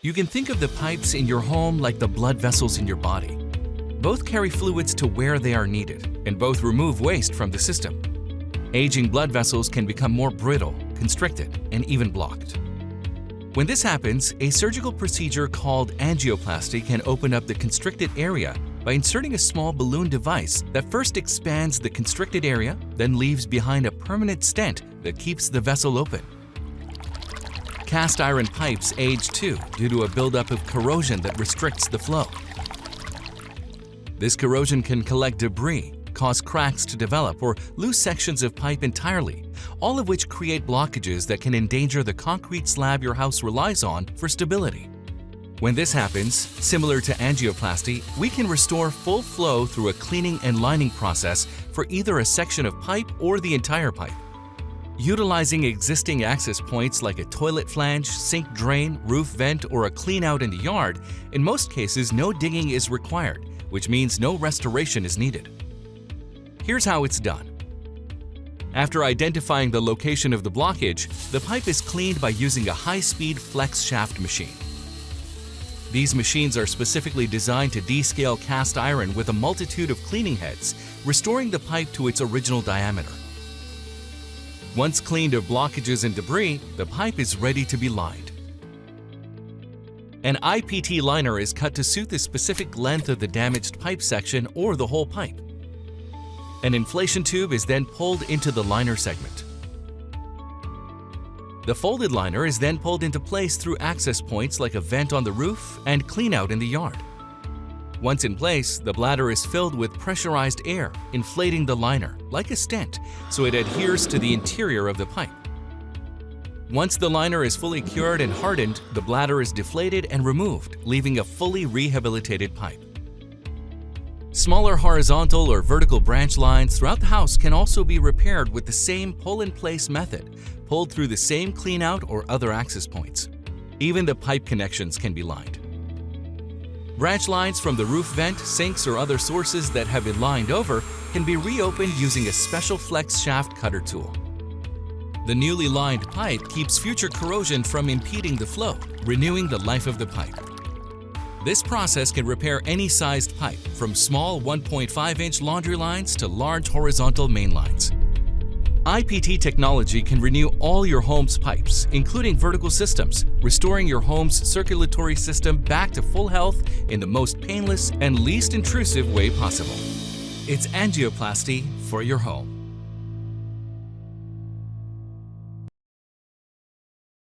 You can think of the pipes in your home like the blood vessels in your body. Both carry fluids to where they are needed, and both remove waste from the system. Aging blood vessels can become more brittle, constricted, and even blocked. When this happens, a surgical procedure called angioplasty can open up the constricted area by inserting a small balloon device that first expands the constricted area, then leaves behind a permanent stent that keeps the vessel open. Cast iron pipes age too due to a buildup of corrosion that restricts the flow. This corrosion can collect debris, cause cracks to develop, or loose sections of pipe entirely, all of which create blockages that can endanger the concrete slab your house relies on for stability. When this happens, similar to angioplasty, we can restore full flow through a cleaning and lining process for either a section of pipe or the entire pipe. Utilizing existing access points like a toilet flange, sink drain, roof vent, or a clean-out in the yard, in most cases no digging is required, which means no restoration is needed. Here's how it's done. After identifying the location of the blockage, the pipe is cleaned by using a high-speed flex shaft machine. These machines are specifically designed to descale cast iron with a multitude of cleaning heads, restoring the pipe to its original diameter. Once cleaned of blockages and debris, the pipe is ready to be lined. An IPT liner is cut to suit the specific length of the damaged pipe section or the whole pipe. An inflation tube is then pulled into the liner segment. The folded liner is then pulled into place through access points like a vent on the roof and clean-out in the yard. Once in place, the bladder is filled with pressurized air, inflating the liner, like a stent, so it adheres to the interior of the pipe. Once the liner is fully cured and hardened, the bladder is deflated and removed, leaving a fully rehabilitated pipe. Smaller horizontal or vertical branch lines throughout the house can also be repaired with the same pull-in-place method, pulled through the same clean-out or other access points. Even the pipe connections can be lined. Branch lines from the roof vent, sinks, or other sources that have been lined over can be reopened using a special flex shaft cutter tool. The newly lined pipe keeps future corrosion from impeding the flow, renewing the life of the pipe. This process can repair any sized pipe, from small 1.5-inch laundry lines to large horizontal main lines. IPT technology can renew all your home's pipes, including vertical systems, restoring your home's circulatory system back to full health in the most painless and least intrusive way possible. It's angioplasty for your home.